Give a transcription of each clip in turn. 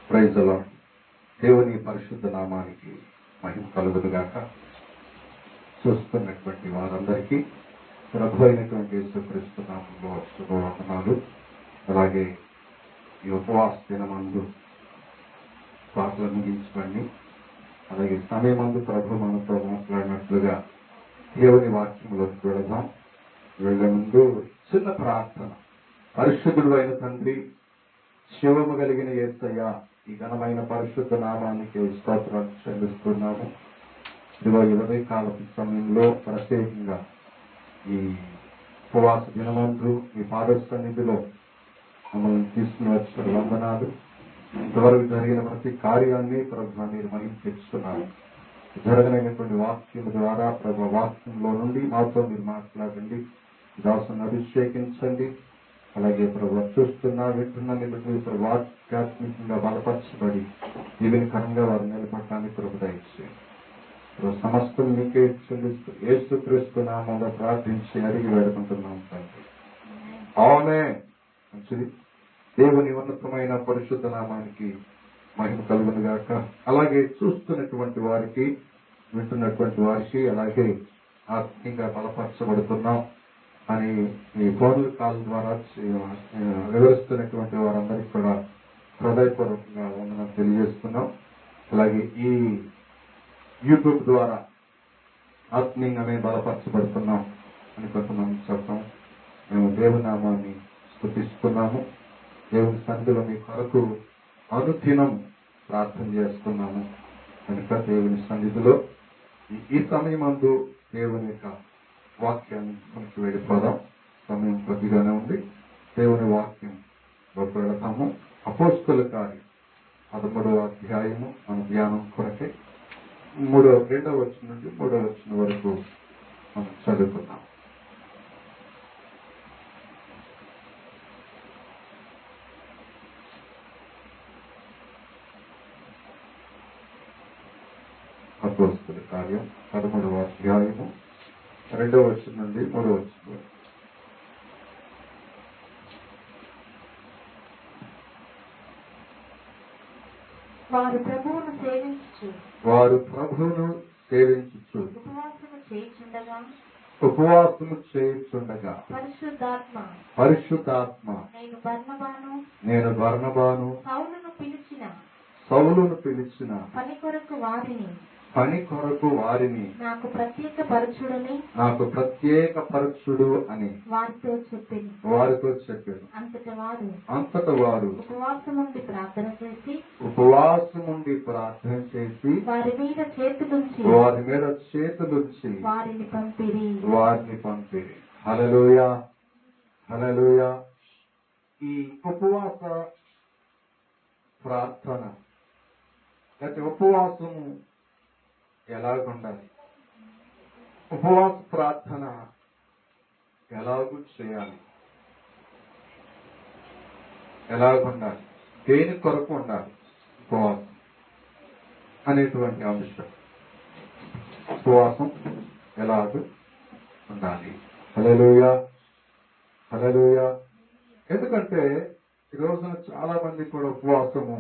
Praise the lord. దేవుని పరిశుద్ధ నామానికి మహిమ కలుగునుగాక. చూస్తున్నటువంటి వారందరికీ ప్రభు అయినటువంటి యేసుక్రీస్తు నామములో శుభవందనాలు. అలాగే ఈ ఉపవాస దినమందు పాటలు ముగించుకోండి. అలాగే సమయమందు ప్రభు మనతో మాట్లాడినట్లుగా దేవుని వాక్యంలోకి వెళదాం. వెళ్లే ముందు చిన్న ప్రార్థన. పరిశుద్ధుడు అయిన తండ్రి, శివము కలిగిన యేసయ్య, ఈ ఘనమైన పరిశుద్ధ నామానికి స్తోత్రాలు చెల్లిస్తున్నాము. ఇదిగో ఈ కాలపు సమయంలో ప్రత్యేకంగా ఈ ఉపవాస దినమందు ఈ పాద సన్నిధిలో మమ్మల్ని తీసుకుని వచ్చిన వందనాలు. ఇంతవరకు జరిగిన ప్రతి కార్యాన్ని ప్రభు మీరు మహిమ తెచ్చుకున్నారు. జరగనైనటువంటి వాక్యం ద్వారా ప్రభు వాక్యంలో నుండి మాతో మీరు మాట్లాడండి. దాసుని అభిషేకించండి. అలాగే ప్రభు చూస్తున్నా వింటున్నా మీరు ఆధ్యాత్మికంగా బలపరచబడి దీవెనకరంగా వారు నిలబడటానికి ప్రభు దయచేయండి. సమస్తం మీకే చెల్లిస్తూ యేసుక్రీస్తు నామములో ప్రార్థించి అడిగి వేడుకుంటున్నాం తండ్రి. ఆమేన్. మంచిది. దేవుని ఉన్నతమైన పరిశుద్ధ నామానికి మహిమ కలుగునుగాక. అలాగే చూస్తున్నటువంటి వారికి, వింటున్నటువంటి వారికి, అలాగే ఆత్మీయంగా బలపరచబడుతున్నాం అని ఈ ఫోన్ కాల్ ద్వారా వివరిస్తున్నటువంటి వారందరికీ కూడా హృదయపూర్వకంగా వందనం తెలియజేస్తున్నాం. అలాగే ఈ యూట్యూబ్ ద్వారా ఆత్మీయంగానే బలపరచబడుతున్నాం అని కొంతమంది చెప్పాం. మేము దేవుని నామాన్ని స్తుతిస్తున్నాము. దేవుని సన్నిధిలో మీ కొరకు అనుదినం ప్రార్థన చేస్తున్నాము కనుక దేవుని సన్నిధిలో ఈ సమయమందు దేవుని యొక్క వాక్యాన్ని మనకి వెళ్ళిపోదాం. సమయం కొద్దిగానే ఉంది. దేవుని వాక్యం వెళతాము. అపోస్తలుల కార్యం 13వ అధ్యాయము మన ధ్యానం కొరకే 2వ వచనం నుండి 3వ వచనం వరకు మనం చదువుకున్నాం. అపోస్తలుల కార్యం 13వ అధ్యాయము 2వ వచనం నుండి 3వ వచనం వరకు. వారు ప్రభువును సేవించుచు ఉపవాసము చేయుచుండగా పరిశుద్ధాత్మ నేను బర్నబాను సౌలును పిలిచిన పని కొరకు వారిని నాకు ప్రత్యేక పరచుడు అని వారితో చెప్పాను. అంతట వారు ఉపవాసముండి ప్రార్థన చేసి వారి మీద చేతులుంచి వారిని పంపిరి. హల్లెలూయా, హల్లెలూయా. ఈ ఉపవాస ప్రార్థన లేకపోతే ఉపవాసము ఎలాగుండాలి, ఉపవాస ప్రార్థన ఎలాగూ చేయాలి, ఎలాగుండాలి, దేని కొరకు ఉండాలి ఉపవాసం అనేటువంటి అంశం. ఉపవాసం ఎలాగూ ఉండాలి. హల్లెలూయా, హల్లెలూయా. ఎందుకంటే ఈ రోజున చాలా మంది కూడా ఉపవాసము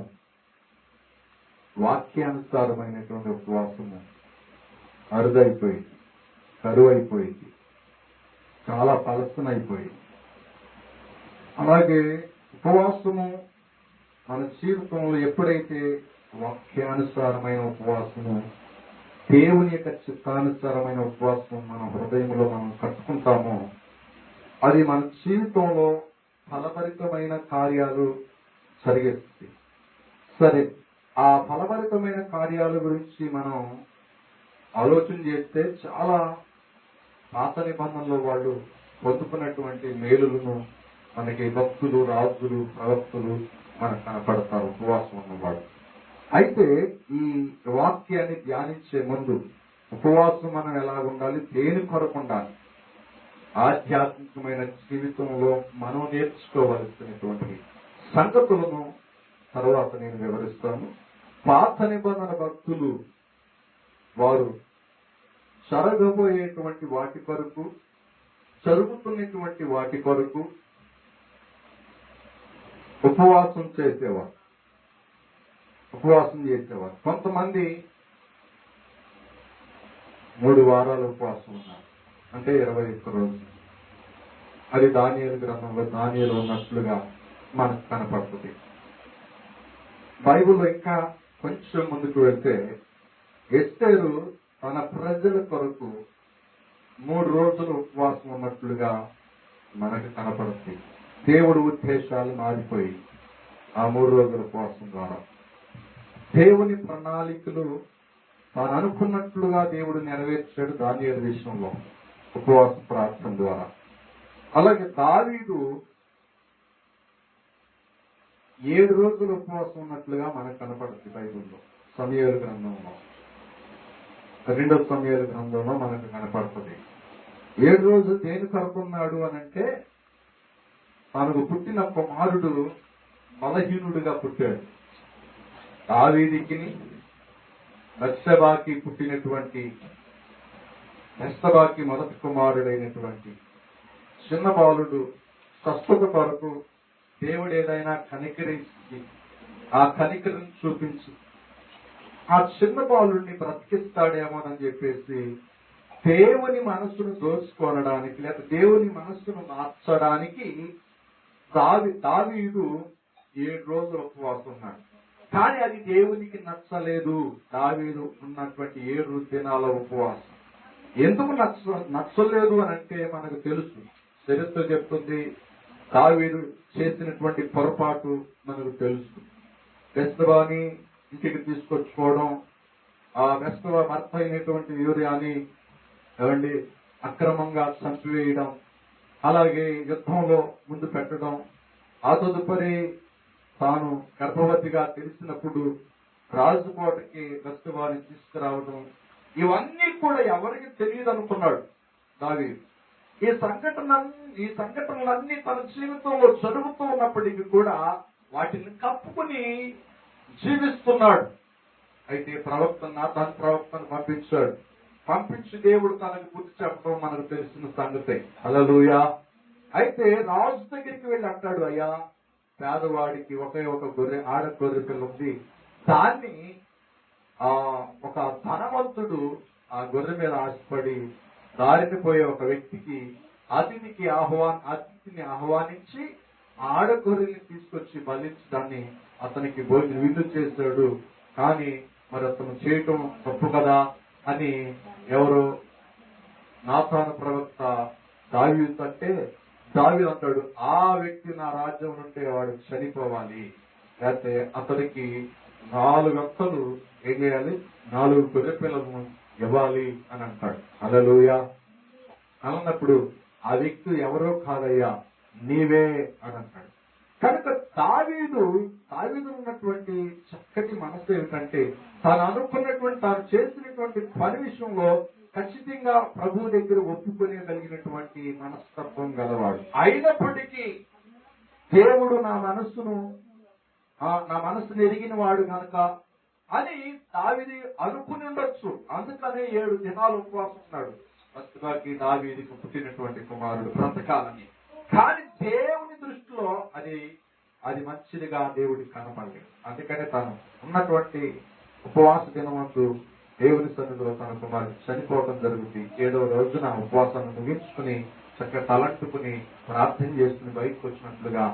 వాక్యానుసారమైనటువంటి ఉపవాసము అరుదైపోయింది, కరువైపోయింది, చాలా పలసనైపోయింది. అలాగే ఉపవాసము మన జీవితంలో ఎప్పుడైతే వాక్యానుసారమైన ఉపవాసము, దేవుని యొక్క చిత్తానుసారమైన ఉపవాసం మన హృదయంలో మనం కట్టుకుంటామో అది మన జీవితంలో ఫలభరితమైన కార్యాలు జరిగేస్తుంది. సరే, ఆ ఫలభరితమైన కార్యాల గురించి మనం ఆలోచన చేస్తే చాలా పాత నిబంధనలో వాళ్ళు పొందుకున్నటువంటి మేలులను మనకి భక్తులు, రాజులు, ప్రవక్తలు మనకు కనపడతారు ఉపవాసం ఉన్నవాడు. అయితే ఈ వాక్యాన్ని ధ్యానించే ముందు ఉపవాసం మనం ఎలా ఉండాలి, దేని కొరకు ఉండాలి, ఆధ్యాత్మికమైన జీవితంలో మనం నేర్చుకోవలసినటువంటి సంగతులను తర్వాత నేను వివరిస్తాను. పాత నిబంధన భక్తులు వారు జరగబోయేటువంటి వాటి కొరకు, జరుగుతున్నటువంటి వాటి కొరకు ఉపవాసం చేసేవారు. ఉపవాసం చేసేవారు. కొంతమంది 3 వారాలు ఉపవాసం ఉన్నారు, అంటే 21 రోజులు. అది దానియేలు గ్రంథంలో దానియేలు ఉన్నట్లుగా మనకు కనపడుతుంది. బైబిల్లో ఇంకా కొంచెం ముందుకు వెళ్తే ఎస్తేరు తన ప్రజల కొరకు 3 రోజులు ఉపవాసం ఉన్నట్లుగా మనకు కనపడుతుంది. దేవుడి ఉద్దేశాలు మారిపోయి ఆ 3 రోజుల ఉపవాసం ద్వారా దేవుని ప్రణాళికలు తాను అనుకున్నట్లుగా దేవుడు నెరవేర్చాడు దానియేలు విషయంలో ఉపవాస ప్రార్థన ద్వారా. అలాగే దావీదు 7 రోజులు ఉపవాసం ఉన్నట్లుగా మనకు కనపడుతుంది బైబిల్లో. సమూయేలు గ్రంథంలో, 2వ సమూయేలు గ్రంథంలో మనకు కనపడుతుంది. 7 రోజులు దేని కొరకున్నాడు అనంటే తనకు పుట్టిన కుమారుడు బలహీనుడిగా పుట్టాడు. దావీదుకి బత్షెబాకి పుట్టినటువంటి బెత్షెబాకి మొదటి కుమారుడైనటువంటి చిన్న బాలుడు స్వస్థత కొరకు దేవుడు ఏదైనా కనికరించి ఆ కనికరం చూపించి ఆ చిన్న బాలుడిని బ్రతికిస్తాడేమోనని చెప్పేసి దేవుని మనస్సును దోచుకోనడానికి లేక దేవుని మనస్సును మార్చడానికి దావీదు 7 రోజులు ఉపవాసం ఉన్నాడు. కానీ అది దేవునికి నచ్చలేదు. దావీదు ఉన్నటువంటి 7 దినాల ఉపవాసం ఎందుకు నచ్చలేదు అని అంటే మనకు తెలుసు, చరిత్ర చెప్తుంది. దావీదు చేసినటువంటి పొరపాటు మనకు తెలుసు. బెత్షెబాని ఇంటికి తీసుకొచ్చుకోవడం, ఆ బెత్షెబా భర్త అయినటువంటి యూరియాని అక్రమంగా చంపివేయడం, అలాగే యుద్ధంలో ముందు పెట్టడం, ఆ తదుపరి తాను గర్భవతిగా తెలిసినప్పుడు రాజుకోటకి బెత్షెబాని తీసుకురావడం, ఇవన్నీ కూడా ఎవరికి తెలియదు అనుకున్నాడు దావీదు. ఈ సంఘటనలన్నీ తన జీవితంలో జరుగుతూ ఉన్నప్పటికీ కూడా వాటిని కప్పుకుని జీవిస్తున్నాడు. అయితే నాతాను ప్రవక్తను పంపించి దేవుడు తనకు బుద్ధి చెప్పడం మనకు తెలిసిన సంగతే. హల్లెలూయా. అయితే రాజు దగ్గరికి వెళ్ళి అంటాడు, అయ్యా పేదవాడికి ఒకే ఒక ఆడ గొర్రె పిల్ల ఉంది, దాన్ని ఒక ధనవంతుడు ఆ గొర్రె మీద ఆశపడి దారిని పోయే ఒక వ్యక్తికి అతిథిని ఆహ్వానించి ఆడ గొర్రెని తీసుకొచ్చి బలించి దాన్ని అతనికి విందు చేశాడు. కానీ మరి అతను చేయటం తప్పు కదా అని ఎవరు నాతాను ప్రవక్త దావీదు అంటే, దావీదు అంటాడు, ఆ వ్యక్తి నా రాజ్యం నుండి వాడు చనిపోవాలి, లేకపోతే అతనికి 4 అంతలు ఏం చేయాలి, 4 గొర్రె పిల్లలను ఇవ్వాలి అని అంటాడు. హల్లెలూయా. అన్నప్పుడు ఆ వ్యక్తి ఎవరో కాదయ్యా నీవే అని అంటాడు. కనుక దావీదు ఉన్నటువంటి చక్కటి మనసు ఏమిటంటే తాను అనుకున్నటువంటి తాను చేసినటువంటి పని విషయంలో ఖచ్చితంగా ప్రభువు దగ్గర ఒప్పుకోగలిగినటువంటి మనస్తత్వం గలవాడు. అయినప్పటికీ దేవుడు నా మనస్సును ఎరిగిన వాడు కనుక అని దావీదు అనుకుని ఉండొచ్చు. అందుకనే 7 దినాలు ఉపవాసం ఉన్నాడు. బత్షెబాకి దావీదుకు పుట్టినటువంటి కుమారుడు బ్రతకాలని. కానీ దేవుని దృష్టిలో అది మంచిదిగా దేవుడికి కనపడలేదు. అందుకనే తాను ఉన్నటువంటి ఉపవాస దినమందు దేవుని సన్నిధిలో తన కుమారుడు చనిపోవడం జరుగుతుంది. 7వ రోజున ఉపవాసాన్ని ముగించుకుని చక్కగా తలంటుకుని ప్రార్థన చేసుకుని బయటకు వచ్చినట్లుగా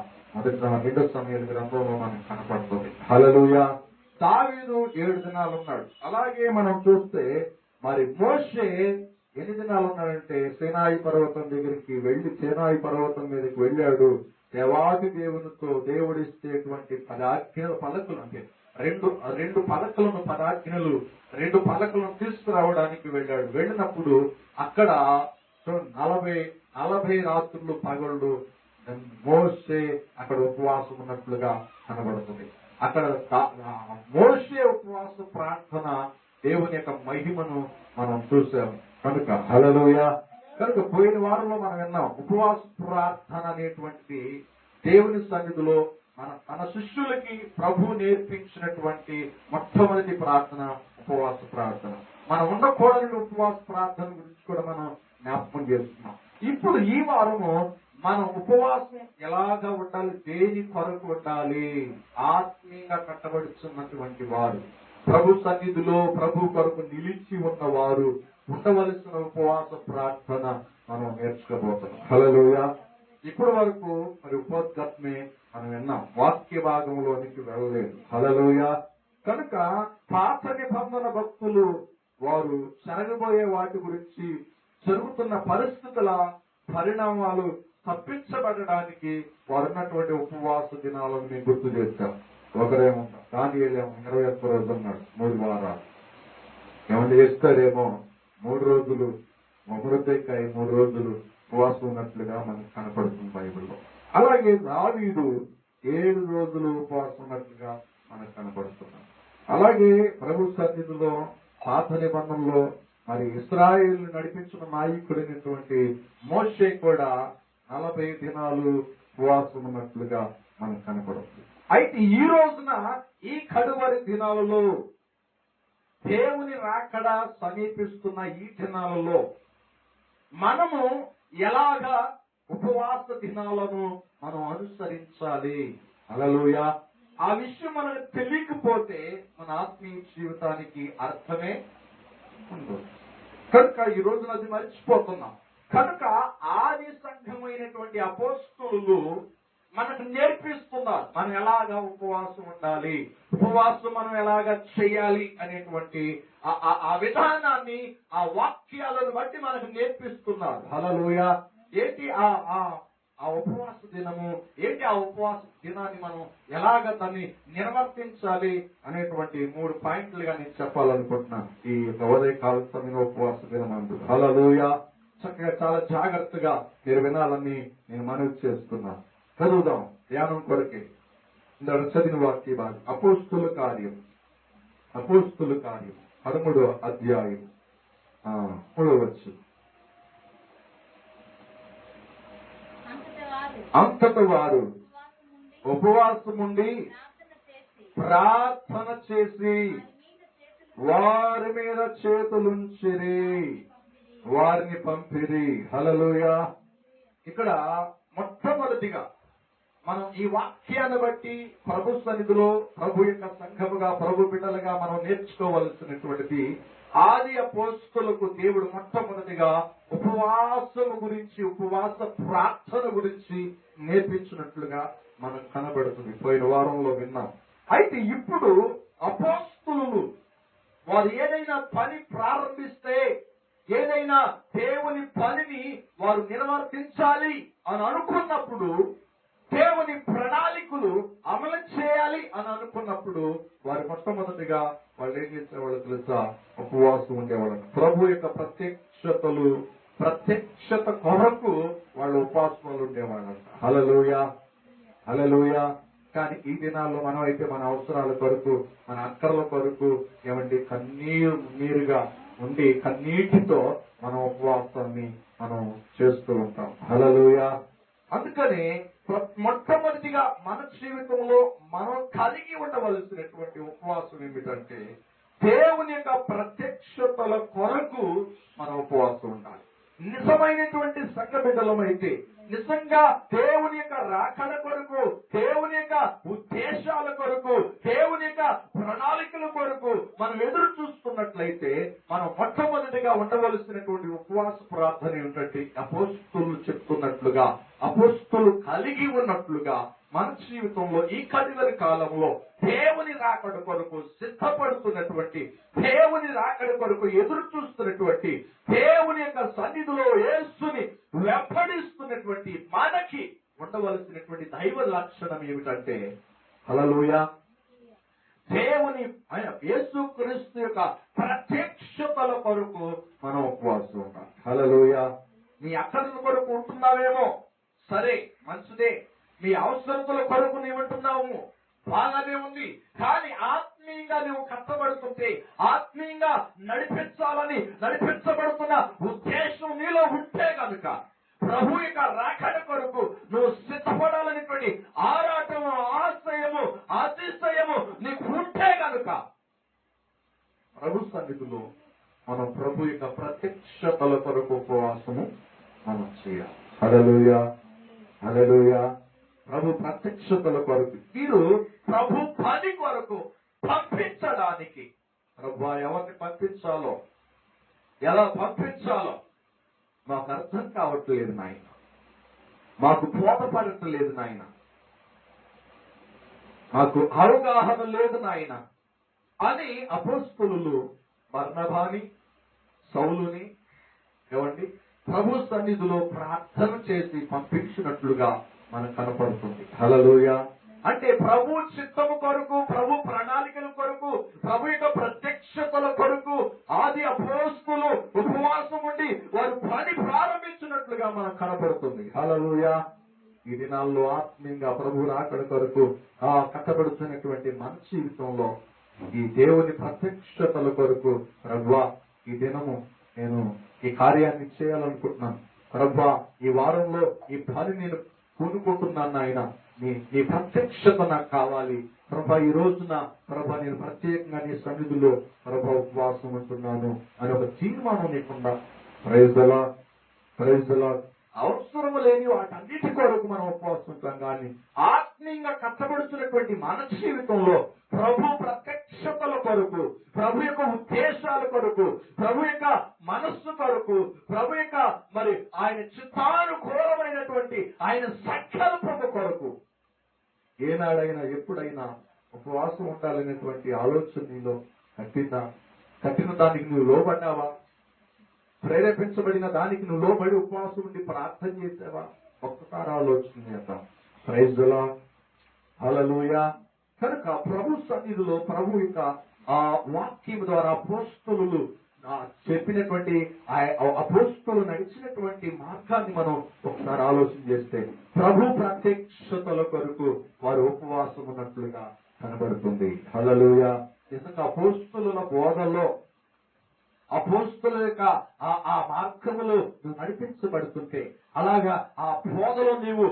2వ సమూయేలు గ్రంథంలో మనకు కనపడుతుంది. హల్లెలూయా. దావీదు 7 దినాలు ఉన్నాడు. అలాగే మనం చూస్తే మరి మోషే ఎన్ని దినాలు ఉన్నాడంటే సీనాయి పర్వతం దగ్గరికి వెళ్ళి సీనాయి పర్వతం మీదకి వెళ్ళాడు. దేవాది దేవునితో దేవుడిస్తేటువంటి 10 ఆజ్ఞల పలకలు, అంటే రెండు పలకలను 10 ఆజ్ఞలు 2 పలకలను తీసుకురావడానికి వెళ్ళాడు. వెళ్ళినప్పుడు అక్కడ 40 రాత్రులు పగళ్ళు మోషే అక్కడ ఉపవాసం ఉన్నట్లుగా కనబడుతుంది. అక్కడ మోషే ఉపవాస ప్రార్థన దేవుని యొక్క మహిమను మనం చూసాము. కనుక హల్లెలూయా. కనుక పోయిన వారంలో మనం విన్నాం ఉపవాస ప్రార్థన అనేటువంటి దేవుని సన్నిధిలో తన శిష్యులకి ప్రభు నేర్పించినటువంటి మొట్టమొదటి ప్రార్థన ఉపవాస ప్రార్థన. మనం ఉండకూడని ఉపవాస ప్రార్థన గురించి కూడా మనం జ్ఞాపకం చేస్తున్నాం. ఇప్పుడు ఈ వారము మనం ఉపవాసం ఎలాగా ఉండాలి, దేని కొరకు ఉండాలి? ఆత్మీయంగా కట్టబడుతున్నటువంటి వారు, ప్రభు సన్నిధిలో ప్రభు కొరకు నిలిచి ఉన్నవారు ఉండవలసిన ఉపవాస ప్రార్థన మనం నేర్చుకోబోతున్నాం. హల్లెలూయా. ఇప్పటి వరకు మరి ఉపోద్ఘాతమే మనం విన్నాం, వాక్య భాగంలోనికి వెళ్ళలేదు. హల్లెలూయా. కనుక పాత నిబంధన భక్తులు వారు జరగబోయే వాటి గురించి, జరుగుతున్న పరిస్థితుల పరిణామాలు తప్పించబడడానికి వారు ఉన్నటువంటి ఉపవాస దినాలను మేము గుర్తు చేస్తాం. ఒకరేమో దానియేలేమో 21 రోజులు ఉన్నాడు, 3 వారాలు. ఏమన్నా చేస్తారేమో 3 రోజులు మొదటికాయ 3 రోజులు ఉపవాసం ఉన్నట్లుగా మనకు కనపడుతుంది బైబిల్లో. అలాగే దావీదు 7 రోజులు ఉపవాసం ఉన్నట్లుగా మనకు కనపడుతున్నాం. అలాగే ప్రభు సన్నిధిలో పాత నిబంధనలో మరి ఇశ్రాయేలు నడిపించిన నాయకుడైనటువంటి మోషే కూడా 40 దినాలు ఉపవాసం ఉన్నట్లుగా మనకు కనపడుతుంది. అయితే ఈ రోజున ఈ కడువరి దినాలలో, దేవుని రాకడ సమీపిస్తున్న ఈ దినాలలో మనము ఎలాగా ఉపవాస దినాలను మనం అనుసరించాలి? హల్లెలూయా. ఆ విషయం మనకు తెలియకపోతే మన ఆత్మీయ జీవితానికి అర్థమే ఉండదు. కనుక ఈ రోజున అది మర్చిపోతున్నాం. కనుక ఆది సంఘమైనటువంటి అపోస్తలులు మనకు నేర్పిస్తున్నారు మనం ఎలాగా ఉపవాసం ఉండాలి, ఉపవాసం మనం ఎలాగా చేయాలి అనేటువంటి ఆ విధానాన్ని, ఆ వాక్యాలను బట్టి మనకు నేర్పిస్తున్నారు. హల్లెలూయా. ఏంటి ఆ ఉపవాస దినము, ఏంటి ఆ ఉపవాస దినాన్ని మనం ఎలాగ దాన్ని నిర్వర్తించాలి అనేటువంటి 3 పాయింట్లుగా నేను చెప్పాలనుకుంటున్నాను ఈ ఉదయకాల సమయంలో ఉపవాస దినం అందు. హల్లెలూయా. చక్కగా చాలా జాగ్రత్తగా మీరు వినాలని నేను మనవి చేస్తున్నాను. చదువుదాం ధ్యానం కొరకే. ఇందాక చదివిన వాక్య భాగం అపోస్తుల కార్యం 13వ అధ్యాయం 3వ వచనం. అంతట వారు ఉపవాసం ఉండి ప్రార్థన చేసి వారి మీద చేతులుంచిరి, వారిని పంపిరి. హల్లెలూయా. ఇక్కడ మొట్టమొదటిగా మనం ఈ వాక్యాన్ని బట్టి ప్రభు సన్నిధిలో ప్రభు యొక్క సంఘముగా, ప్రభు బిడ్డలుగా మనం నేర్చుకోవలసినటువంటిది, ఆది అపోస్తలులకు దేవుడు మొట్టమొదటిగా ఉపవాసము గురించి, ఉపవాస ప్రార్థన గురించి నేర్పించినట్లుగా మనకు కనబడుతుంది. పోయిన వారంలో విన్నాం. అయితే ఇప్పుడు అపోస్తలులు వారు ఏదైనా పని ప్రారంభిస్తే, ఏదైనా దేవుని పనిని వారు నిర్వర్తించాలి అని అనుకున్నప్పుడు, దేవుని ప్రణాళికలు అమలు చేయాలి అని అనుకున్నప్పుడు వారు మొట్టమొదటిగా వాళ్ళు ఏం చేసేవాళ్ళు తెలుసా? ఉపవాసం ఉండేవాళ్ళు. ప్రభు యొక్క ప్రత్యక్షత కొరకు వాళ్ళు ఉపవాసాలు ఉండేవాళ్ళంట. హల్లెలూయా. హల్లెలూయా. కానీ ఈ దినాల్లో మనం అయితే మన అవసరాల కొరకు, మన అక్కర్ల కొరకు ఏమంటే కన్నీరుగా ఉండి కన్నీటితో మనం ఉపవాసాన్ని మనం చేస్తూ ఉంటాం. హల్లెలూయా. అందుకని మొట్టమొదటిగా మన జీవితంలో మనం కలిగి ఉండవలసినటువంటి ఉపవాసం ఏమిటంటే, దేవుని యొక్క ప్రత్యక్షతల కొరకు మనం ఉపవాసం ఉండాలి. నిజమైనటువంటి సంఘ బిడ్డలమైతే, నిజంగా దేవుని యొక్క రాకడ కొరకు, దేవుని యొక్క ఉద్దేశాల కొరకు, దేవుని యొక్క ప్రణాళికల కొరకు మనం ఎదురు చూస్తున్నట్లయితే మనం మొట్టమొదటిగా ఉండవలసినటువంటి ఉపవాస ప్రార్థన ఏమిటంటే, అపోస్తలులు చెప్తున్నట్లుగా, అపోస్తలులు కలిగి ఉన్నట్లుగా మన జీవితంలో ఈ కడివరి కాలంలో దేవుని రాకడ కొరకు సిద్ధపడుతున్నటువంటి, దేవుని రాకడ కొరకు ఎదురు చూస్తున్నటువంటి, దేవుని యొక్క సన్నిధిలో యేసుని వెంబడిస్తున్నటువంటి మనకి ఉండవలసినటువంటి దైవ లక్షణం ఏమిటంటే, హల్లెలూయా, దేవుని యేసుక్రీస్తు యొక్క ప్రత్యక్షతల కొరకు మనం ఉపవాసం ఉంటాం. హల్లెలూయా. నీ అక్కర్ల కొరకు ఉంటున్నావేమో, సరే మంచిదే. మీ అవసరతల కొరకు నీవు ఉంటున్నావు, బాగానే ఉంది. కానీ ఆత్మీయంగా నువ్వు కష్టపడుతుంటే, ఆత్మీయంగా నడిపించబడుతున్న ఉద్దేశం నీలో ఉంటే కనుక, ప్రభు యొక్క రాకడ కొరకు నువ్వు సిద్ధపడాలనేటువంటి ఆరాటము, ఆశయము, అతిశయము నీకు ఉంటే కనుక ప్రభు సన్నిధిలో మనం ప్రభు యొక్క ప్రత్యక్షతల కొరకు ఉపవాసము మనం చేయాలి. హల్లెలూయా. హల్లెలూయా. ప్రభు ప్రత్యక్షతల కొరకు, మీరు ప్రభు పని కొరకు పంపించడానికి, ప్రభు ఎవరిని పంపించాలో, ఎలా పంపించాలో మాకు అర్థం కావట్లేదు నాయన, మాకు బోధపడట్లేదు నాయన, మాకు అవగాహన లేదు నాయన అని అపోస్తలులు బర్నబాని, సౌలుని ఏమండి ప్రభు సన్నిధిలో ప్రార్థన చేసి పంపించినట్లుగా మనకు కనపడుతుంది. హల్లెలూయా. అంటే ప్రభు చిత్తము కొరకు, ప్రభు ప్రణాళికల కొరకు, ప్రభు యొక్క ప్రత్యక్షతల కొరకు ఆది అపోస్తలులు ఉపవాసం ఉండి వారు పని ప్రారంభించినట్లుగా మనకు కనపడుతుంది. హల్లెలూయా. ఈ దినాల్లో ఆత్మీయంగా ప్రభు రాకడ కొరకు కట్టబడుతున్నటువంటి మన జీవితంలో ఈ దేవుని ప్రత్యక్షతల కొరకు, ప్రభువా ఈ దినము నేను ఈ కార్యాన్ని చేయాలనుకుంటున్నాను, ప్రభువా ఈ వారంలో ఈ పని నేను పూనుకుంటున్నాను ఆయన, నీ ప్రత్యక్షత నాకు కావాలి ప్రభా, ఈ రోజున ప్రభా నేను ప్రత్యేకంగా నీ సన్నిధిలో ప్రభా ఉపవాసం ఉంటున్నాను అని ఒక తీర్మానం లేకుండా praise the Lord, praise the Lord, అవసరం లేని వాటన్నిటి కొరకు మనం ఉపవాసం ఉంటాం. కానీ ఆత్మీయంగా కట్టబడుతున్నటువంటి మన జీవితంలో ప్రభు ప్రత్యక్షతల కొరకు, ప్రభు యొక్క ఉద్దేశాల కొరకు, ప్రభు యొక్క మనస్సు కొరకు, ప్రభు యొక్క మరి ఆయన చిత్తానుకూలమైనటువంటి ఆయన సంకల్పము కొరకు ఏనాడైనా ఎప్పుడైనా ఉపవాసం ఉండాలనేటువంటి ఆలోచన నీలో కట్టిన దానికి నువ్వు లోబడ్డావా? ప్రేరేపించబడిన దానికి నువ్వు లోబడి ఉపవాసం ఉండి ప్రార్థన చేసావా? ఒక్కసారి ఆలోచన చేద్దాం. ప్రైజ్ ది లార్డ్, హల్లెలూయా. కనుక ప్రభు సన్నిధిలో ప్రభు యొక్క ఆ వాక్యం ద్వారా అపోస్తలులు చెప్పినటువంటి అపోస్తలులు నడిచినటువంటి మార్గాన్ని మనం ఒకసారి ఆలోచన చేస్తే ప్రభు ప్రత్యక్షతల కొరకు వారు ఉపవాసం ఉన్నట్లుగా కనబడుతుంది. హల్లెలూయా. నిజంగా అపోస్తలుల బోధలో, అపోస్తలుల యొక్క ఆ మార్గములో నువ్వు నడిపించబడుతుంటే, అలాగా ఆ బోధలో నీవు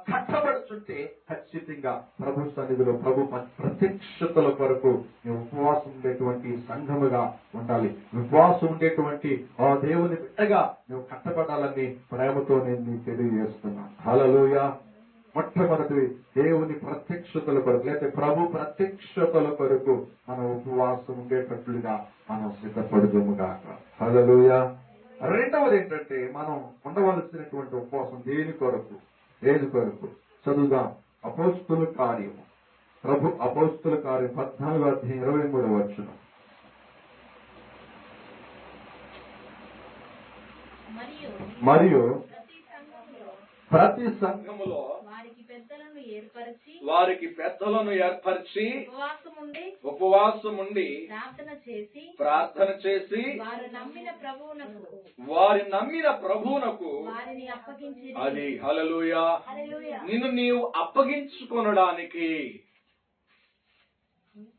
కట్టబడుతుంటే ఖచ్చితంగా ప్రభు సన్నిధిలో ప్రభు ప్రత్యక్షతల కొరకు నువ్వు ఉపవాసం ఉండేటువంటి సంఘముగా ఉండాలి. ఉపవాసం ఉండేటువంటి ఆ దేవుని బిడ్డగా నువ్వు కట్టబడాలని ప్రేమతో నేను నీకు తెలియజేస్తున్నాను. హల్లెలూయా. మొట్టమొదటి దేవుని ప్రత్యక్షతల కొరకు, లేకపోతే ప్రభు ప్రత్యక్షతల కొరకు మనం ఉపవాసం ఉండేటట్లుగా మనం సిద్ధపడుదుముగాక. హల్లెలూయా. రెండవది ఏంటంటే మనం ఉండవలసినటువంటి ఉపవాసం దేని కొరకు? చదువుదాం. అపోస్తలుల కార్యము, ప్రభు అపోస్తలుల కార్యం 14:23. మరియు ప్రతి సంఘములో వారికి పెద్దలను ఏర్పరిచి ఉపవాసం ఉండి ప్రార్థన చేసి వారి నమ్మిన ప్రభువునకు అది హల్లెలూయా నిన్ను నీవు అప్పగించుకొనడానికి.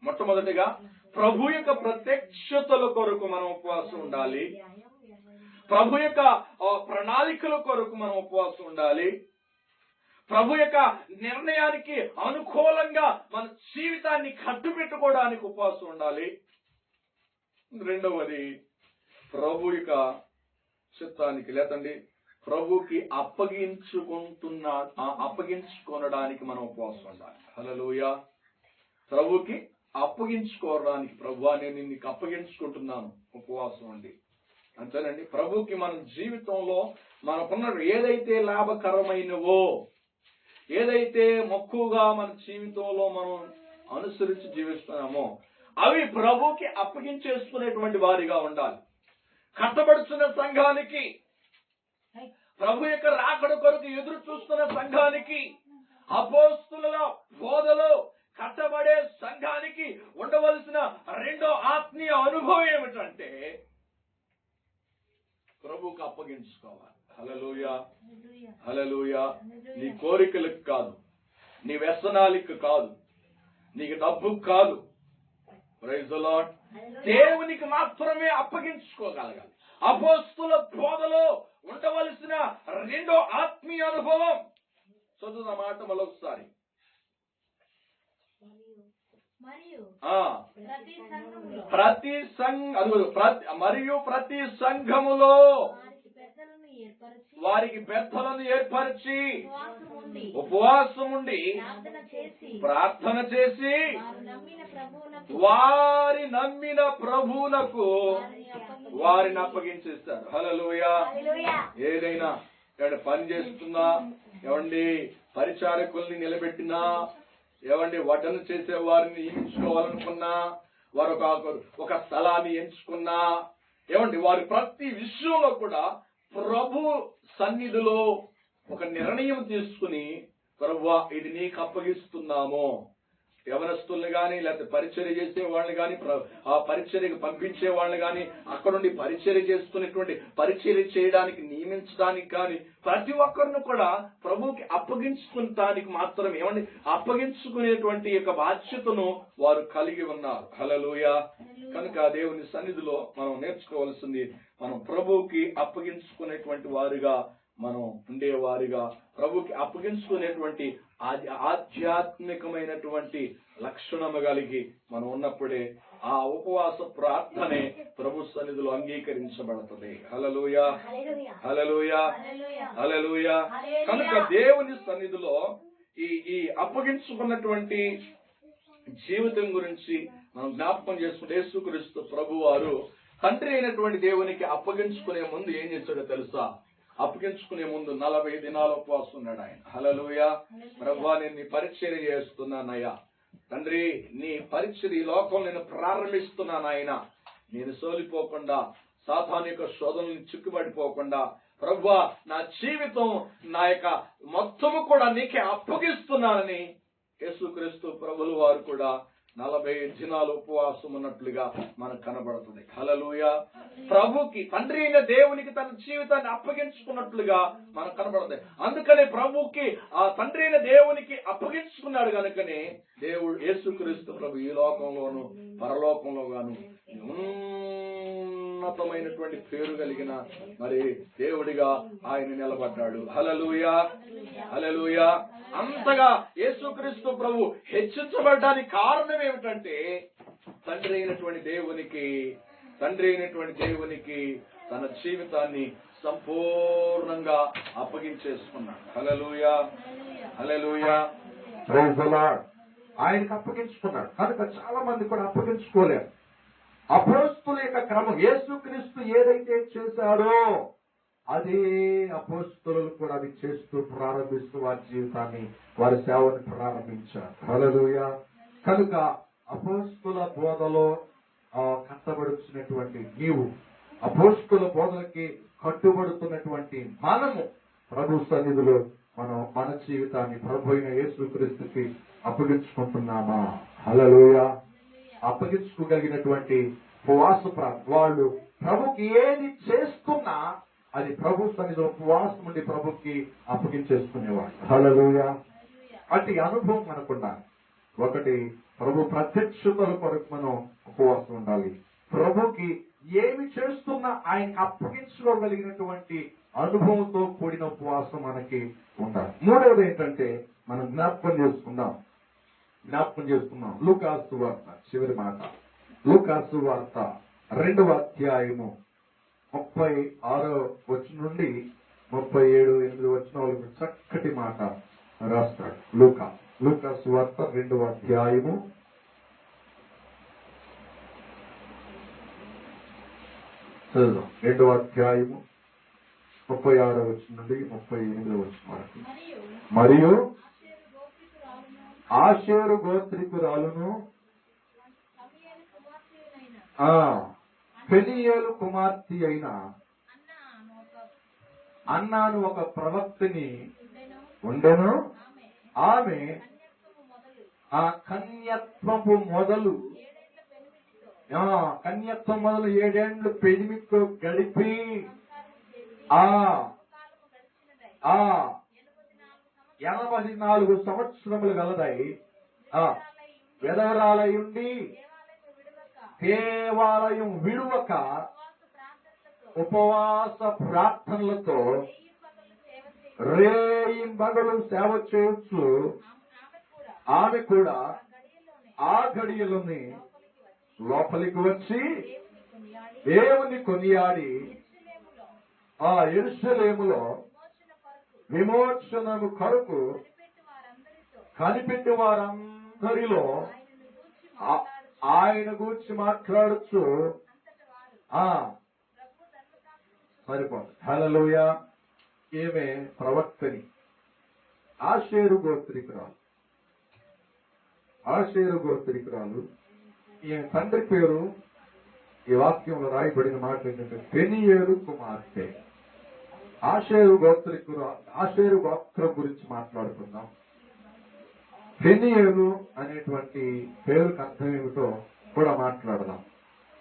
మొట్టమొదటిగా ప్రభు యొక్క ప్రత్యక్షతల కొరకు మనం ఉపవాసం ఉండాలి. ప్రభు యొక్క ప్రణాళికల కొరకు మనం ఉపవాసం ఉండాలి. ప్రభు యొక్క నిర్ణయానికి అనుకూలంగా మన జీవితాన్ని కట్టుబెట్టుకోవడానికి ఉపవాసం ఉండాలి. రెండవది ప్రభు యొక్క చిత్తానికి లేదండి ప్రభుకి అప్పగించుకోవడానికి మనం ఉపవాసం ఉండాలి. హల్లెలూయా. ప్రభుకి అప్పగించుకోవడానికి, ప్రభువా నేను నీకు అప్పగించుకుంటున్నాను ఉపవాసం ఉండి అంతేనండి. ప్రభుకి మన జీవితంలో మనకున్న ఏదైతే లాభకరమైనవో, ఏదైతే మక్కువగా మన జీవితంలో మనం అనుసరించి జీవిస్తున్నామో అవి ప్రభుకి అప్పగించేసుకునేటువంటి వారిగా ఉండాలి. కట్టబడుతున్న సంఘానికి, ప్రభు యొక్క రాకడ కొరకు ఎదురు చూస్తున్న సంఘానికి, అపోస్తలుల బోధలో కట్టబడే సంఘానికి ఉండవలసిన రెండో ఆత్మీయ అనుభవం ఏమిటంటే ప్రభువుకు అప్పగించుకోవాలి. హల్లెలూయా, హల్లెలూయా. నీ కోరికలకు కాదు, నీ వ్యసనాలకు కాదు, నీకు డబ్బుకు కాదు, ప్రైజ్ ది లార్డ్, దేవునికి మాత్రమే అప్పగించుకోగలగాలి. అపోస్తలుల బోధలో ఉండవలసిన రెండో ఆత్మీయ అనుభవం. చదువు మాట మరొకసారి. మరియు ప్రతి సంఘములో వారికి పెద్దలను ఏర్పరిచి ఉపవాసం ఉండి ప్రార్థన చేసి వారి నమ్మిన ప్రభువులకు వారిని అప్పగించేస్తారు. హల్లెలూయా. ఏదైనా ఇక్కడ పని చేస్తున్నా, ఏమండి పరిచారకుల్ని నిలబెట్టినా, ఏమండి వడ్డన చేసే వారిని నియమించుకోవాలనుకున్నా, వారు ఒక స్థలాన్ని ఎంచుకున్నా, ఏమండి వారి ప్రతి విషయంలో కూడా ప్రభు సన్నిధిలో ఒక నిర్ణయం తీసుకుని, ప్రభువా ఇది నీకు అప్పగిస్తున్నాము. యవనస్తుల్ని గాని, లేకపోతే పరిచర్య చేసే వాళ్ళని గాని, ఆ పరిచర్యకు పంపించే వాళ్ళని గాని, అక్కడ నుండి పరిచర్య చేసుకునేటువంటి పరిచర్య చేయడానికి నియమించడానికి కానీ ప్రతి ఒక్కరిని కూడా ప్రభువుకి అప్పగించుకుంటానికి మాత్రం ఏమండి అప్పగించుకునేటువంటి యొక్క బాధ్యతను వారు కలిగి ఉన్నారు. హల్లెలూయా. కనుక దేవుని సన్నిధిలో మనం నేర్చుకోవాల్సింది, మనం ప్రభువుకి అప్పగించుకునేటువంటి వారిగా మనం ఉండేవారిగా, ప్రభుకి అప్పగించుకునేటువంటి ఆధ్యాత్మికమైనటువంటి లక్షణము కలిగి మనం ఉన్నప్పుడే ఆ ఉపవాస ప్రార్థనే ప్రభు సన్నిధిలో అంగీకరించబడుతుంది. హల్లెలూయా, హల్లెలూయా, హల్లెలూయా. కనుక దేవుని సన్నిధిలో ఈ అప్పగించుకున్నటువంటి జీవితం గురించి మనం జ్ఞాపకం చేసుకుంటే, యేసుక్రీస్తు ప్రభు వారు తండ్రి అయినటువంటి దేవునికి అప్పగించుకునే ముందు ఏం చేశాడో తెలుసా? అప్పగించుకునే ముందు 40 దినాలు ఉపవాసం ఉన్నాడు ఆయన. హల్లెలూయా. ప్రభువా, నేను నీ పరిచర్య చేస్తున్నానయ్యా తండ్రి, నీ పరిచర్య ఈ లోకం నేను ప్రారంభిస్తున్నాను ఆయన. నేను సోలిపోకుండా, సాతాను యొక్క శోధనలు చిక్కుబడిపోకుండా, ప్రభువా నా జీవితం నా యొక్క మొత్తము కూడా నీకే అప్పగిస్తున్నానని యేసుక్రీస్తు ప్రభులు వారు కూడా 40 దినాలు ఉపవాసం ఉన్నట్లుగా మనకు కనబడుతుంది. హల్లెలూయా. ప్రభుకి తండ్రి అయిన దేవునికి తన జీవితాన్ని అప్పగించుకున్నట్లుగా మనకు కనబడుతుంది. అందుకనే ప్రభుకి ఆ తండ్రి అయిన దేవునికి అప్పగించుకున్నాడు కనుకనే దేవుడు యేసుక్రీస్తు ప్రభు ఈ లోకంలోను పరలోకంలో గాను ఉన్నతమైనటువంటి పేరు కలిగిన మరి దేవుడిగా ఆయన నిలబడ్డాడు. హల్లెలూయా, హల్లెలూయా. అంతగా యేసుక్రీస్తు ప్రభు హెచ్చించబడ్డానికి కారణం ఏమిటంటే, తండ్రి అయినటువంటి దేవునికి తన జీవితాన్ని సంపూర్ణంగా అప్పగించేసుకున్నాడు. Hallelujah, hallelujah. Praise the Lord. ఆయనకు అప్పగించుకున్నాడు కనుక చాలా మంది కూడా అప్పగించుకోలేరు. అపోస్తుల యొక్క క్రమం, యేసుక్రీస్తు ఏదైతే చేశాడో అదే అపోస్తులు కూడా అది చేస్తూ ప్రారంభిస్తూ వారి జీవితాన్ని, వారి సేవను ప్రారంభించారు. హల్లెలూయా. కనుక అపోస్తుల బోధలో కట్టబడుతున్నటువంటి నీవు, అపోస్తుల బోధలకి కట్టుబడుతున్నటువంటి మనము ప్రభు సన్నిధిలో మనం మన జీవితాన్ని ప్రభు అయిన యేసుక్రీస్తుకి అప్పగించుకుంటున్నామా? హల్లెలూయా. అప్పగించుకోగలిగినటువంటి ఉపవాస వాళ్ళు ప్రభుకి ఏది చేస్తున్నా అది ప్రభు సన్నిధిలో ఉపవాసం ఉండి ప్రభుకి అప్పగించేసుకునేవాడు. హల్లెలూయా. అట్టి అనుభవం మనకుండాలి. ఒకటి, ప్రభు ప్రత్యక్షతల కొరకు మనం ఉపవాసం ఉండాలి. ప్రభుకి ఏమి చేస్తున్నా ఆయనకి అప్పగించుకోగలిగినటువంటి అనుభవంతో కూడిన ఉపవాసం మనకి ఉండాలి. మూడవది ఏంటంటే మనం జ్ఞాపకం చేసుకున్నాం లూకాసు వార్త చివరి మాట, లూకాసు వార్త 2వ అధ్యాయము 36వ వచనం నుండి 37, 8 వచనాలకు చక్కటి మాట రాస్తాడు లూకాసు వార్త 2వ అధ్యాయము 36వ వచనం నుండి 38వ వచనం వరకు. మరియు ఆషేరు గోత్రికురాలును పెనీయేలు కుమార్తె అయిన అన్నాను ఒక ప్రవక్తని ఉండెను. ఆమె ఆ కన్యత్వము మొదలు 7 ఏండ్లు పెనిమితో గడిపి 84 సంవత్సరములు గలదై విధవరాలయుండి దేవాలయం విడువక ఉపవాస ప్రార్థనలతో రేయింబగలు సేవ చేయొచ్చు. ఆమె కూడా ఆ గడియలోని లోపలికి వచ్చి దేవుని కొనియాడి ఆ యెరూషలేములో విమోచనము కొరకు కనిపెట్టి వారందరిలో ఆయన గూర్చి మాట్లాడుచు సరిపోతుంది. హల్లెలూయా. ఈమె ప్రవక్తని, ఆషేరు గోత్రికురాలు. ఈమె తండ్రి పేరు ఈ వాక్యంలో రాయబడిన మాట ఏంటంటే పెనీయేలు కుమార్తె. ఆషేరు గోత్రం గురించి మాట్లాడుకుందాం. పెనీయేలు అనేటువంటి పేరుకు అర్థం ఏమిటో కూడా మాట్లాడదాం.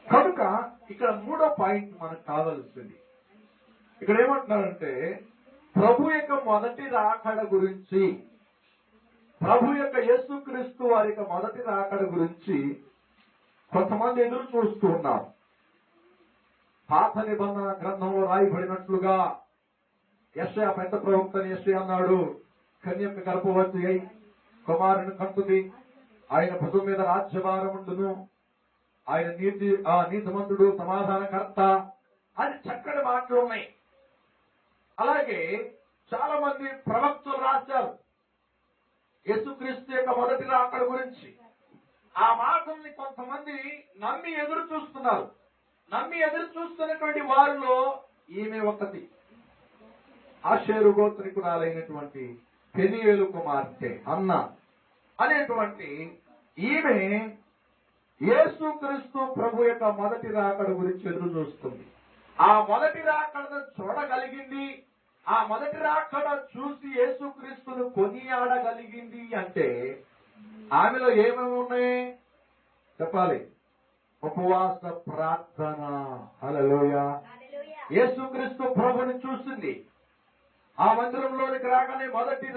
కనుక ఇక్కడ 3వ పాయింట్ మనకు కావాల్సింది. ఇక్కడ ఏమంటున్నారంటే ప్రభు యొక్క మొదటి రాకడ గురించి, ప్రభు యొక్క యేసుక్రీస్తు వారి యొక్క మొదటి రాకడ గురించి కొంతమంది ఎదురు చూస్తూ ఉన్నారు. పాత నిబంధన గ్రంథంలో రాయబడినట్లుగా యెషయా పెద్ద ప్రవక్తని యెషయా అన్నాడు, కన్యక గర్భవతి అయి కుమారుని కంటుంది, ఆయన భుజం మీద రాజ్యభారం ఉండును, ఆయన నీతిమంతుడు సమాధానకర్త అని చక్కటి మాటలు ఉన్నాయి. అలాగే చాలా మంది ప్రవక్తలు రాశారు యేసుక్రీస్తు యొక్క మొదటి రాకడ గురించి. ఆ మాటల్ని కొంతమంది నమ్మి ఎదురు చూస్తున్నారు. నమ్మి ఎదురు చూస్తున్నటువంటి వారిలో ఈమె ఒకటి, ఆషేరు గోత్రికురాలైనటువంటి పెనీయేలు కుమార్తె అన్న అనేటువంటి ఈమె యేసుక్రీస్తు ప్రభు యొక్క మొదటి రాకడ గురించి ఎదురు చూస్తుంది. ఆ మొదటి రాకడను చూడగలిగింది, ఆ మొదటి రాకడ చూసి యేసుక్రీస్తును కొనియాడగలిగింది అంటే ఆమెలో ఏమేమి ఉన్నాయి చెప్పాలి? ఉపవాస ప్రార్థన. హల్లెలూయా. యేసుక్రీస్తు ప్రభుని చూసింది. ఆ మందిరంలోనికి రాగానే మొదటి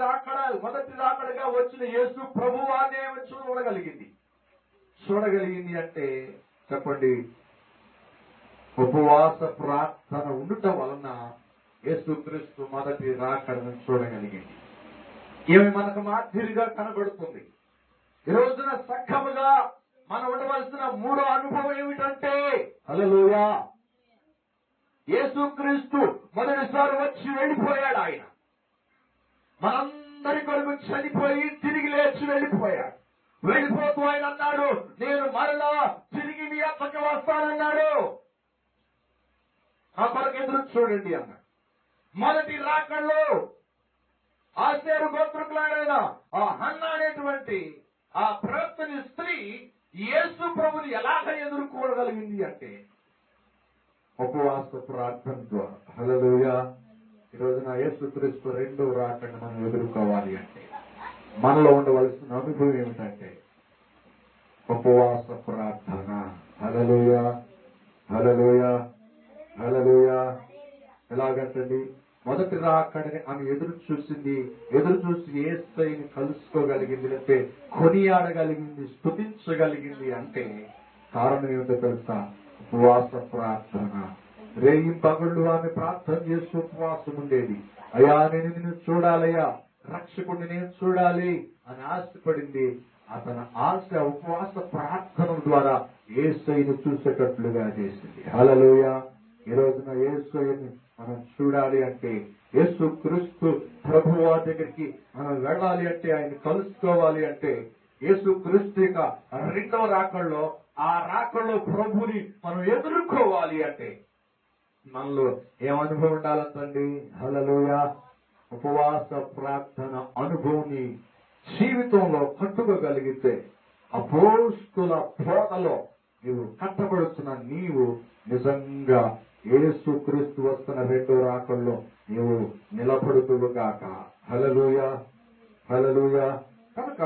రాకడగా వచ్చిన యేసు ప్రభు వారిని చూడగలిగింది అంటే చెప్పండి, ఉపవాస ప్రార్థన ఉండటం వలన యేసుక్రీస్తు మొదటి రాకడను చూడగలిగింది. ఈమె మనకు మాదిరిగా కనబడుతుంది. ఈ రోజున సంఘముగా మనం ఉండవలసిన 3వ అనుభవం ఏమిటంటే హల్లెలూయా, యేసుక్రీస్తు మొదటిసారి వచ్చి వెళ్ళిపోయాడు. ఆయన మనందరి కొరకు చనిపోయి తిరిగి లేచి వెళ్ళిపోయాడు. వెళ్ళిపోతూ ఆయన అన్నాడు, నేను మరలా తిరిగి మీ అప్పకి వస్తానన్నాడు. ఆ కొరకు ఎదురు చూడండి అన్నాడు. మొదటి రాకడలో ఆషేరు గోత్రికురాలైన ఆ హన్నా అనేటువంటి ఆ ప్రవక్తని స్త్రీ యేసు ప్రభుని ఎలాగ ఎదుర్కోగలిగింది అంటే ఉపవాస ప్రార్థన ద్వారా. హల్లెలూయా. ఈ రోజున యేసుక్రీస్తు 2వ రాకడను మనం ఎదుర్కోవాలి అంటే మనలో ఉండవలసిన అనుభవం ఏమిటంటే ఉపవాస ప్రార్థన. హల్లెలూయా, హల్లెలూయా, హల్లెలూయా. ఎలాగంటండి, మొదటి రాకడని ఆమె ఎదురు చూసి యేసయ్యని కలుసుకోగలిగింది, అంటే కొనియాడగలిగింది, స్తుతించగలిగింది అంటే కారణం ఏమిటో తెలుసా? ఉపవాస ప్రార్థన. రేయింపగళ్ళు ఆమె ప్రార్థన చేస్తూ ఉపవాసం ఉండేది. అయ్యా నేను నిన్ను చూడాలయ్యా, రక్షకుడిని నేను చూడాలి అని ఆశపడింది. అతని ఆశ ఉపవాస ప్రార్థన ద్వారా యేసయ్యను చూసేటట్లుగా చేసింది. హల్లెలూయా. ఈ రోజున యేసయ్యని మనం చూడాలి అంటే, యేసుక్రీస్తు ప్రభువు దగ్గరికి మనం వెళ్ళాలి అంటే, ఆయన కలుసుకోవాలి అంటే యేసుక్రీస్తు యొక్క 2వ రాకడలో, ఆ రాకడలో ప్రభుని మనం ఎదుర్కోవాలి అంటే మనలో ఏమనుభవం ఉండాలంటండి? హల్లెలూయా. ఉపవాస ప్రార్థన అనుభవాన్ని జీవితంలో కట్టుకోగలిగితే అపోస్తుల బోధలో నీవు కట్టబడుతున్న నీవు నిజంగా యేసుక్రీస్తు వస్తున్న 2వ రాకడలో నీవు నిలబడుతువుగాక. హల్లెలూయా, హల్లెలూయా. కనుక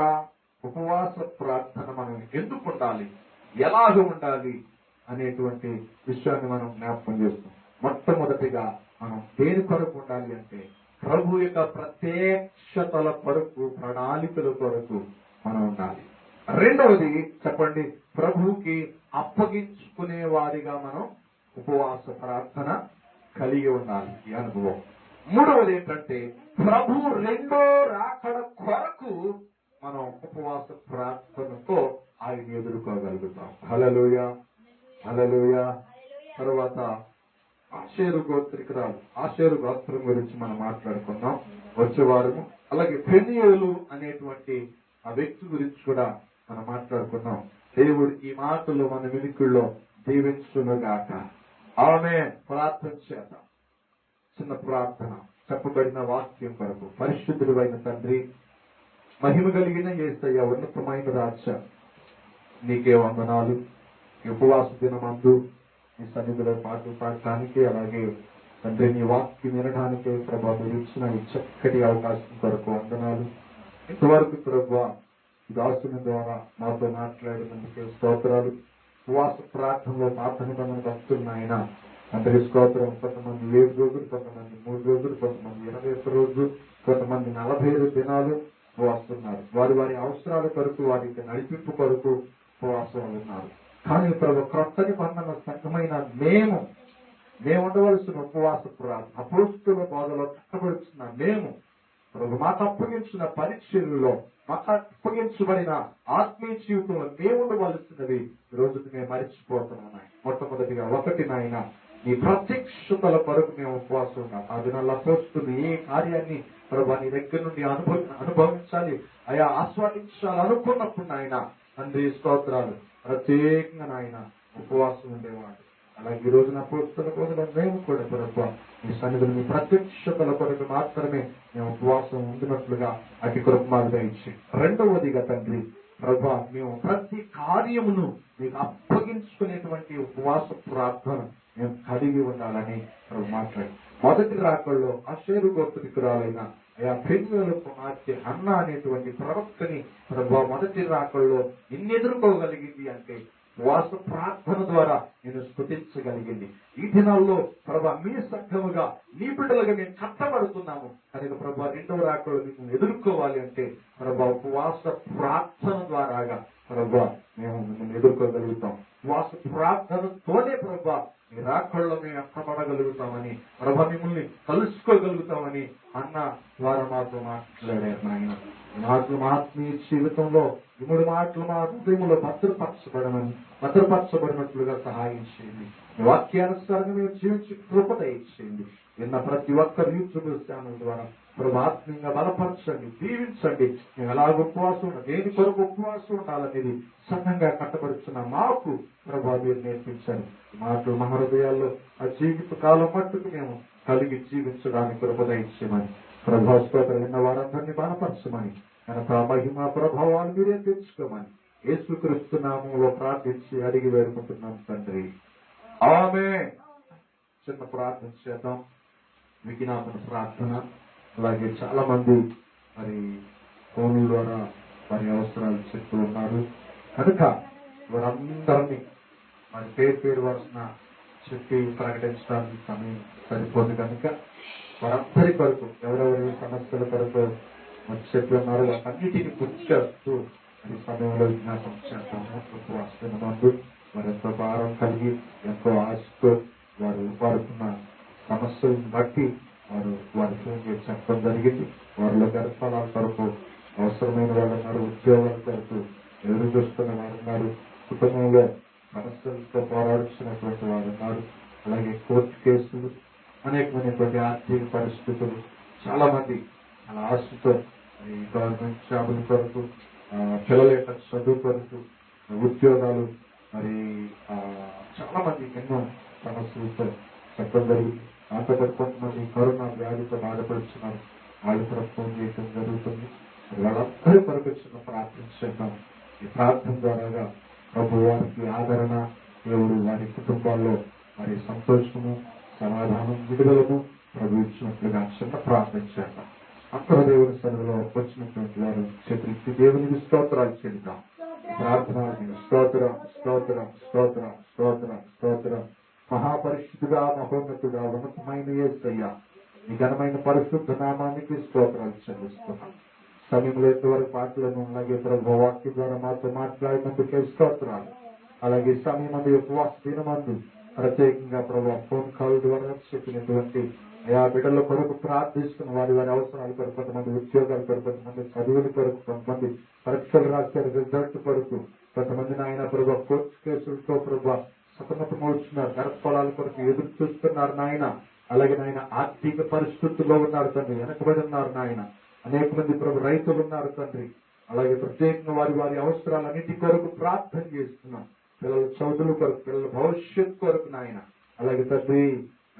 ఉపవాస ప్రార్థన మనం ఎందుకు ఉండాలి, ఎలాగ ఉండాలి అనేటువంటి విషయాన్ని మనం జ్ఞాపకం చేస్తాం. మొట్టమొదటిగా మనం దేని కొరకు ఉండాలి అంటే ప్రభు యొక్క ప్రత్యక్షతల కొరకు, ప్రణాళికల కొరకు మనం ఉండాలి. 2వది చెప్పండి, ప్రభువుకి అప్పగించుకునే వారిగా మనం ఉపవాస ప్రార్థన కలిగి ఉండాలి, ఈ అనుభవం. 3వది ఏంటంటే ప్రభు 2వ రాకడ కొరకు మనం ఉపవాస ప్రార్థనతో ఆయన ఎదుర్కోగలుగుతాం. హల్లెలూయా, హల్లెలూయా. తర్వాత ఆషేరు గోత్రికురాలు, ఆషేరు గోత్రం గురించి మనం మాట్లాడుకున్నాం వచ్చే వారము. అలాగే పెనియేలు అనేటువంటి ఆ వ్యక్తి గురించి కూడా మనం మాట్లాడుకున్నాం. దేవుడు ఈ మాటలు మన వినికిల్లో దీవించునుగాక. ఆమె ప్రార్థన చేద్దాం. చిన్న ప్రార్థన. చెప్పబడిన వాక్యం కొరకు పరిశుద్ధుడైన తండ్రి, మహిమ కలిగిన యేసయ్య, ఉన్నతమైన రాజా, నీకే వందనాలు. ఈ ఉపవాస దినమందు నీ సన్నిధిలో పాటలు పాడటానికి, అలాగే తండ్రి నీ వాక్యం వినడానికి ప్రభా మీరు ఇచ్చిన ఈ చక్కటి అవకాశం కొరకు వందనాలు. ఇంతవరకు ప్రభా దాసుని ద్వారా మాతో మాట్లాడినందుకే స్తోత్రాలు. ఉపవాస ప్రార్థనలో పాత నిబంధన భక్తున్నాయన తండ్రి స్తోత్రం. కొంతమంది 7 రోజులు, కొంతమంది 3 రోజులు, కొంతమంది 21 రోజులు, కొంతమంది 45 దినాలు ఉపవాస్తున్నారు. వారి వారి అవసరాల కొరకు, వారికి నడిపింపు కొరకు ఉపవాసం ఉన్నారు. కానీ ప్రభు క్రొత్త నిబంధన సంఘమైన మేము ఉండవలసిన ఉపవాస ప్రార్థన అపోస్తుల బోధలో కట్టబడుతున్న మేము ప్రభు మాకు అప్పగించిన పరిచర్యలో, మాకు అప్పగించబడిన ఆత్మీయ జీవితంలో మేము ఉండవలసినవి ఈ రోజుకి మేము మరిచిపోతున్నాం. మొట్టమొదటిగా ఒకటి నాయన, నీ ప్రత్యక్షతల కొరకు మేము ఉపవాసం ఉన్నాం. ఆ దినాల్లో అపోస్తులు ఏ కార్యాన్ని ప్రభు నీ దగ్గర నుండి అనుభవించాలి, అయా ఆస్వాదించాలి అనుకున్నప్పుడు నాయన తండ్రి స్తోత్రాలు ప్రత్యేకంగా నాయన ఉపవాసం ఉండేవాడు. అలాగే ఈ రోజున అపోస్తుల బోధలో మేము కూడా ప్రభు నీ సన్నిధిలో నీ ప్రత్యక్షతల కొరకు మాత్రమే మేము ఉపవాసం ఉండినట్లుగా అతి కొరకు మాదిగా ఇచ్చి, రెండవదిగా తండ్రి ప్రభు మేము ప్రతి కార్యమును మీకు అప్పగించుకునేటువంటి ఉపవాస ప్రార్థన మేము కలిగి ఉండాలని ప్రభు మాట్లాడి, మొదటి రాకల్లో ఆషేరు గోత్రికురాలైన అయా పెనియేలు కుమార్తె హన్న అనేటువంటి ప్రవక్తని ప్రభు మొదటి రాకల్లో నిన్ను ఎదుర్కోగలిగింది అంటే ఉపవాస ప్రార్థన ద్వారా నేను స్తుతించగలిగింది. ఈ దినాల్లో ప్రభు మీ సంఘముగా నీ బిడ్డలుగా మేము కట్టబడుతున్నాము కనుక ప్రభు రెండవ రాకల్లో మేము ఎదుర్కోవాలి అంటే ప్రభు ఉపవాస ప్రార్థన ద్వారాగా ప్రభు మేము మిమ్మల్ని ఎదుర్కోగలుగుతాం. ఉపవాస ప్రార్థనతోనే ప్రభు మీ రాకల్లో మేము ఎక్కబడగలుగుతామని, ప్రభు మిమ్మల్ని కలుసుకోగలుగుతామని అన్న ద్వారా మాతో మాట్లాడారు. నాయన మాటలు మా ఆత్మీయ జీవితంలో ఈ 3 మాటలు మా హృదయంలో భద్రపరచబడినట్లుగా సహాయం చేయండి. వాక్యానుసారంగా మేము జీవించి కృప దయచేయండి. విన్న ప్రతి ఒక్కరు యూట్యూబ్ ఛానల్ ద్వారా ప్రభు ఆత్మీయంగా బలపరచండి, దీవించండి. మేము ఎలాగ ఉపవాసం దేని కొరకు ఉపవాసం ఉండాలనేది సంఘంగా కట్టబడుతున్న మాకు ప్రభు మీరు నేర్పించండి. మాటలు మా హృదయాల్లో ఆ జీవిత కాలం మట్టుకు మేము కలిగి జీవించడానికి కృప దయచేయమని, ప్రభు స్తోత్రం విన్న వారందరినీ బలపరచమని, కనుక మహిమ ప్రభావాలు మీరే తెచ్చుకోమని యేసుక్రీస్తు నామములో ప్రార్థించి అడిగి వేడుకుంటున్నాం తండ్రి. ఆమేన్. చిన్న ప్రార్థన చేద్దాం. విజ్ఞాపన ప్రార్థన. అలాగే చాలా మంది మరి ఫోన్ల ద్వారా వారి అవసరాలు చెప్తూ ఉన్నారు కనుక వారందరినీ మరి పేరు వరుసన చెప్పి ప్రకటించడానికి సమయం సరిపోదు కనుక వారందరి కొరకు ఎవరెవరి సమస్యల కొరకు మరి చెప్పి ఉన్నారు వాటన్నిటిని గుర్తు చేస్తూ ఈ సమయంలో విజ్ఞాపం చేద్దాము. ఉపవాసన మందు మరి ఎంతో భారం కలిగి ఎంతో ఆశతో వారు వారుకున్న సమస్యలను బట్టి వారు ఫోన్ చేసి చెప్పడం జరిగింది. వారిలో గర్భఫలాల కొరకు అవసరమైన వాళ్ళు ఉన్నారు, ఉద్యోగాల కొరకు ఎదురు చూస్తున్న వారు ఉన్నారు, కుటుంబంలో సమస్యలతో పోరాడుతున్నటువంటి వారు ఉన్నారు, అలాగే కోర్టు కేసులు, అనేకమైనటువంటి ఆర్థిక పరిస్థితులు, చాలా మంది చాలా ఆశతో గవర్నమెంట్ జాబుల కొరకు, పిల్లల యొక్క చదువు కొరకు, ఉద్యోగాలు, మరి చాలా మంది ఎన్నో సమస్యలతో చెప్పడం జరిగింది. దాంతో పాటు కొంతమంది కరోనా వ్యాధితో బాధపడుతున్నారు, వాళ్ళు కూడా ఫోన్ చేయడం జరుగుతుంది. వాళ్ళందరూ కొరకు చిన్న ప్రార్థన చేద్దాం. ఈ ప్రార్థన ద్వారాగా ప్రభు వారికి ఆదరణ, దేవుడు వారి కుటుంబాల్లో మరి సంతోషము, సమాధానం, విడుదలను ప్రభు ఇచ్చినట్లుగా చిన్న ప్రార్థన చేద్దాం. అందరూ దేవుని సన్నిధిలో వచ్చినటువంటి వారు చేతులెత్తి దేవునికి స్తోత్రాలు చెల్లిద్దాం. ప్రార్థన స్తోత్రం స్తోత్రం స్తోత్రం స్తోత్రం స్తోత్రం. మహాపరిశుద్ధుగా మహోన్నతుగా ఉన్నతమైన యేసయ్య ఈ ఘనమైన పరిశుద్ధ నామానికి స్తోత్రాలు చెల్లిస్తున్నాం. సమయంలో ఎంతవరకు పాటలను అలాగే ప్రభు వాక్యం ద్వారా మాతో మాట్లాడినందుకే స్తోత్రాలు. అలాగే సమయం మంది ఉపవాస దినమందు ప్రత్యేకంగా ప్రభు ఫోన్ కాల్ ద్వారా చెప్పినటువంటి ఆయా బిడ్డల కొరకు ప్రార్థిస్తున్న వారి అవసరాల కొరకు, కొంతమంది ఉద్యోగాల కొరకు, కొంతమంది చదువుల కొరకు, కొంతమంది పరీక్షలు రాశారు రిజల్ట్ కొరకు, కొంతమంది ఆయన ప్రభు కోర్టు కేసులతో ప్రభు సతమతమవుతున్నారు, గర్భఫలాల కొరకు ఎదురు చూస్తున్నారు నాయన. అలాగే నాయన ఆర్థిక పరిస్థితుల్లో ఉన్నారు తండ్రి, వెనకబడి ఉన్నారు నాయన. అనేక మంది ప్రభు రైతులు ఉన్నారు తండ్రి. అలాగే ప్రత్యేకంగా వారి వారి అవసరాలన్నిటి కొరకు ప్రార్థన చేస్తున్నాం. పిల్లల చదువుల కొరకు, పిల్లల భవిష్యత్ కొరకు నాయన. అలాగే తండ్రి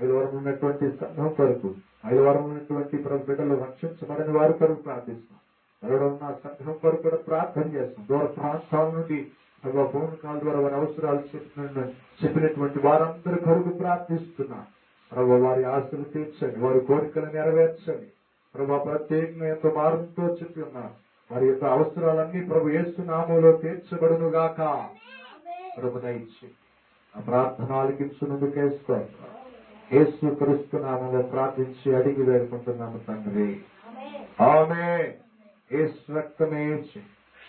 ఐలవరం ఉన్నటువంటి సంఘం కొరకు, ఐలవరం ఉన్నటువంటి ప్రభు బిడ్డలు రక్షించబడిన వారి కొరకు ప్రార్థిస్తున్నాం. ఎవరో ఉన్న సంఘం కొరకు కూడా ప్రార్థన చేస్తున్నాం. దూర ప్రాంతాల నుండి ఫోన్ కాల్ ద్వారా వారి అవసరాలు చెప్పినటువంటి వారందరి కొరకు ప్రార్థిస్తున్నాం. ప్రభు వారి ఆశలు తీర్చండి, వారి కోరికలు నెరవేర్చండి. ప్రభు ప్రత్యేకంగా ఎంతో భారంతో చెప్పి ఉన్నారు. వారి యొక్క అవసరాలన్నీ ప్రభు యేసు నామములో తీర్చబడును గాక. ప్రభు దయచి ఆ ప్రార్థన ఆలకించునందుకే స్తోత్రం. యేసు క్రీస్తు నామములో ప్రార్థించి అడిగి వేడుకుంటున్నాము తండ్రి. ఆమేన్. యేసు రక్తమే ఇచ్చి,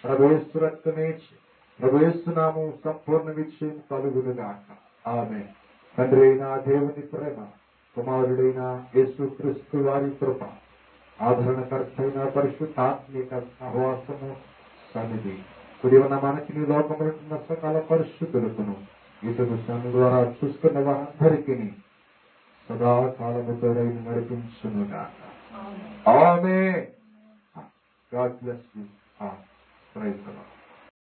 ప్రభు యేసు రక్తమే ఇచ్చి, ప్రభు యేసు నామం సంపూర్ణ విజయం కలుగును గాక. ఆమేన్. తండ్రి అయిన దేవుని ప్రేమ, కుమారుడైన యేసు క్రీస్తు వారి కృప, ఆదరణకర్త అయిన పరిశుద్ధాత్మిక సహవాసము సన్నిధి కుడి ఉన్న మనకి నీ లోకములో ఉన్న సకల పరిశుద్ధులకును ఇతడు సన్ను ద్వారా చూస్తున్న వారందరికీ సదాకాలముతో నడిపించునుగా. ఆమేన్. God bless you. Praise the Lord.